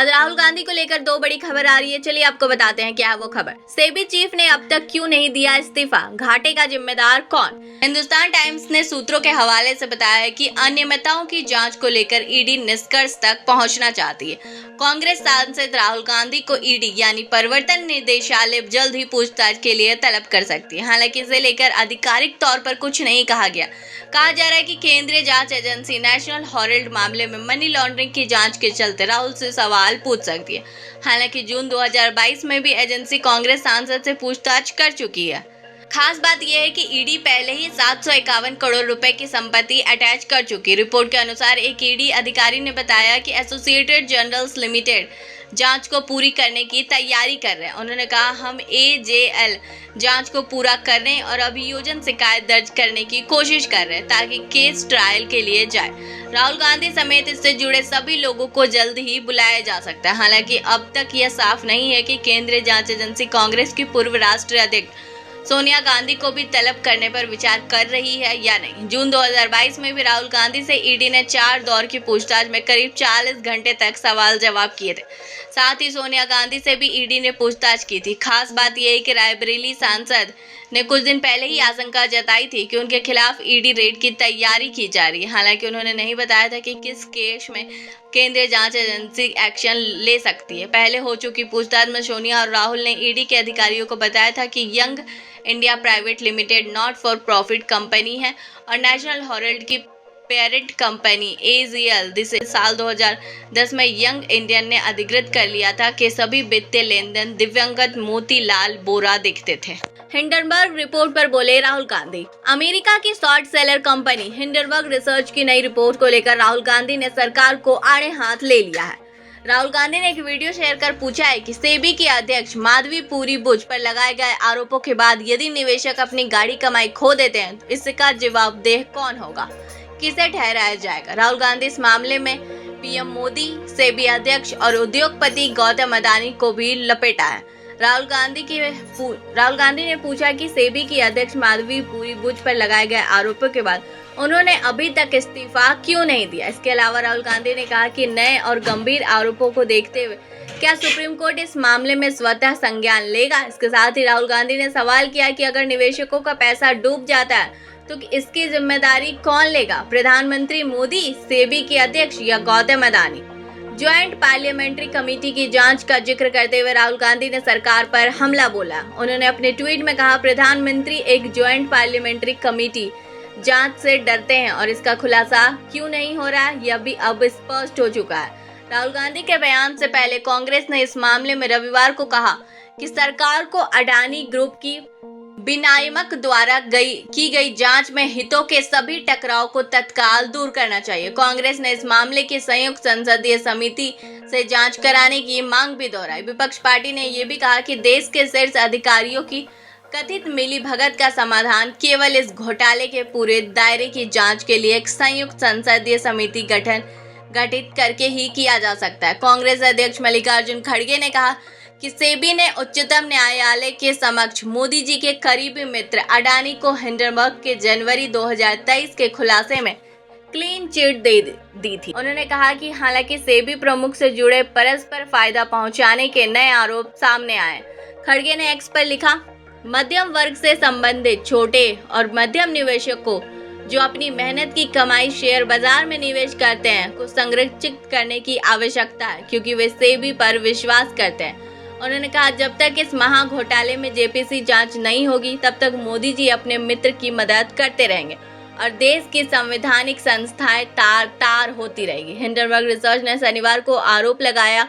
आज राहुल गांधी को लेकर दो बड़ी खबर आ रही है। चलिए आपको बताते हैं क्या है वो खबर। सेबी चीफ ने अब तक क्यों नहीं दिया इस्तीफा, घाटे का जिम्मेदार कौन। हिंदुस्तान टाइम्स ने सूत्रों के हवाले से बताया है कि अनियमितताओं की जांच को लेकर ईडी निष्कर्ष तक पहुंचना चाहती है। कांग्रेस सांसद राहुल गांधी को ईडी यानी प्रवर्तन निदेशालय जल्द ही पूछताछ के लिए तलब कर सकती है। हालांकि इसे लेकर आधिकारिक तौर पर कुछ नहीं कहा गया। कहा जा रहा है कि केंद्रीय जांच एजेंसी नेशनल हेराल्ड मामले में मनी लॉन्ड्रिंग की जांच के चलते राहुल से सवाल पूछ सकती है। हालांकि जून 2022 में भी एजेंसी कांग्रेस सांसद से पूछताछ कर चुकी है। खास बात यह है कि ईडी पहले ही 751 करोड़ रुपए की संपत्ति अटैच कर चुकी। रिपोर्ट के अनुसार एक ईडी अधिकारी ने बताया कि एसोसिएटेड जर्नल्स लिमिटेड जांच को पूरी करने की तैयारी कर रहे हैं। उन्होंने कहा, हम एजेएल जांच को पूरा करने और अभियोजन शिकायत दर्ज करने की कोशिश कर रहे हैं ताकि केस ट्रायल के लिए जाए। राहुल गांधी समेत इससे जुड़े सभी लोगों को जल्द ही बुलाया जा सकता है। हालांकि अब तक यह साफ नहीं है कि केंद्रीय जांच एजेंसी कांग्रेस की पूर्व राष्ट्रीय अध्यक्ष सोनिया गांधी को भी तलब करने पर विचार कर रही है या नहीं। जून 2022 में भी राहुल गांधी से ईडी ने 4 दौर की पूछताछ में करीब 40 घंटे तक सवाल जवाब किए थे। साथ ही सोनिया गांधी से भी ईडी ने पूछताछ की थी। खास बात यह है कि रायबरेली सांसद ने कुछ दिन पहले ही आशंका जताई थी कि उनके खिलाफ ईडी रेड की तैयारी की जा रही है। हालांकि उन्होंने नहीं बताया था कि किस केस में केंद्रीय जांच एजेंसी एक्शन ले सकती है। पहले हो चुकी पूछताछ में सोनिया और राहुल ने ईडी के अधिकारियों को बताया था कि young India private limited not for profit company है और नेशनल हेराल्ड की पेरेंट कंपनी एजीएल जिसे साल 2010 में यंग इंडियन ने अधिकृत कर लिया था कि सभी वित्तीय लेन देन दिव्यांगत मोतीलाल बोरा दिखते थे। हिंडनबर्ग रिपोर्ट पर बोले राहुल गांधी। अमेरिका की short seller company Hindenburg research की नई रिपोर्ट को लेकर राहुल गांधी ने सरकार को आड़े हाथ ले लिया है। राहुल गांधी ने एक वीडियो शेयर कर पूछा है कि सेबी के अध्यक्ष माधवीपुरी बुच पर लगाए गए आरोपों के बाद यदि निवेशक अपनी गाड़ी कमाई खो देते हैं तो इसका जवाबदेह कौन होगा, किसे ठहराया जाएगा। राहुल गांधी इस मामले में पीएम मोदी, सेबी अध्यक्ष और उद्योगपति गौतम अडानी को भी लपेटा है। राहुल गांधी ने पूछा कि सेबी की अध्यक्ष माधवीपुरी बुच पर लगाए गए आरोपों के बाद उन्होंने अभी तक इस्तीफा क्यों नहीं दिया। इसके अलावा राहुल गांधी ने कहा कि नए और गंभीर आरोपों को देखते हुए क्या सुप्रीम कोर्ट इस मामले में स्वतः संज्ञान लेगा। इसके साथ ही राहुल गांधी ने सवाल किया कि अगर निवेशकों का पैसा डूब जाता है तो इसकी जिम्मेदारी कौन लेगा, प्रधानमंत्री मोदी, सेबी के अध्यक्ष या Gautam Adani. Joint parliamentary committee की जांच का जिक्र करते हुए राहुल गांधी ने सरकार पर हमला बोला। उन्होंने अपने ट्वीट में कहा, प्रधानमंत्री एक ज्वाइंट पार्लियामेंट्री कमेटी जांच से डरते हैं और इसका खुलासा क्यों नहीं हो रहा है यह भी अब स्पष्ट हो चुका है। राहुल गांधी के बयान से पहले कांग्रेस ने इस मामले में रविवार को कहा कि सरकार को अडानी ग्रुप की विनियामक द्वारा की गई जांच में हितों के सभी टकराव को तत्काल दूर करना चाहिए। कांग्रेस ने इस मामले की संयुक्त संसदीय समिति से जांच कराने की मांग भी दोहराई। विपक्ष पार्टी ने यह भी कहा कि देश के शीर्ष अधिकारियों की कथित मिलीभगत का समाधान केवल इस घोटाले के पूरे दायरे की जांच के लिए एक संयुक्त संसदीय समिति गठित करके ही किया जा सकता है। कांग्रेस अध्यक्ष मल्लिकार्जुन खड़गे ने कहा कि सेबी ने उच्चतम न्यायालय के समक्ष मोदी जी के करीबी मित्र अडानी को हिंडनबर्ग के जनवरी 2023 के खुलासे में क्लीन चिट दे दी थी। उन्होंने कहा कि हालांकि सेबी प्रमुख से जुड़े परस्पर फायदा पहुंचाने के नए आरोप सामने आए। खड़गे ने एक्स पर लिखा, मध्यम वर्ग से संबंधित छोटे और मध्यम निवेशक को जो अपनी मेहनत की कमाई शेयर बाजार में निवेश करते हैं को संरक्षित करने की आवश्यकता है क्योंकि वे सेबी पर विश्वास करते हैं। उन्होंने कहा, जब तक इस महा घोटाले में जेपीसी जांच नहीं होगी तब तक मोदी जी अपने मित्र की मदद करते रहेंगे और देश की संवैधानिक संस्थाएं तार होती रहेगी। हिंडनबर्ग रिसर्च ने शनिवार को आरोप लगाया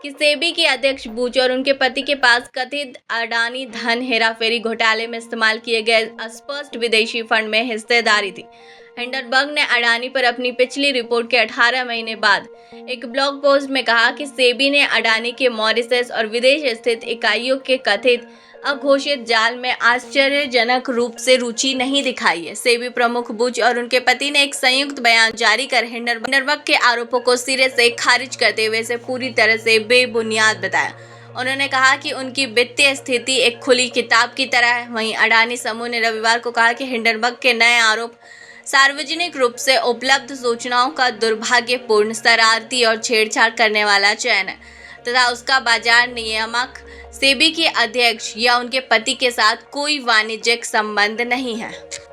कि सेबी के अध्यक्ष बुच और उनके पति के पास कथित अडानी धन हेराफेरी घोटाले में इस्तेमाल किए गए अस्पष्ट विदेशी फंड में हिस्सेदारी थी। हिंडनबर्ग ने अडानी पर अपनी पिछली रिपोर्ट के 18 महीने बाद एक ब्लॉग पोस्ट में कहा कि सेबी ने अडानी के मॉरिशस और विदेश स्थित इकाइयों के कथित अघोषित जाल में आश्चर्यजनक रूप से रुचि नहीं दिखाई है। सेबी प्रमुख बुच और उनके पति ने एक संयुक्त बयान जारी कर हिंडनबर्ग के आरोपों को सिरे से खारिज करते हुए इसे पूरी तरह से बेबुनियाद बताया। उन्होंने कहा कि उनकी वित्तीय स्थिति एक खुली किताब की तरह है। वहीं अडानी समूह ने रविवार को कहा कि हिंडनबर्ग के नए आरोप सार्वजनिक रूप से उपलब्ध सूचनाओं का दुर्भाग्यपूर्ण, शरारती और छेड़छाड़ करने वाला चयन है तथा उसका बाजार नियामक सेबी के अध्यक्ष या उनके पति के साथ कोई वाणिज्यिक संबंध नहीं है।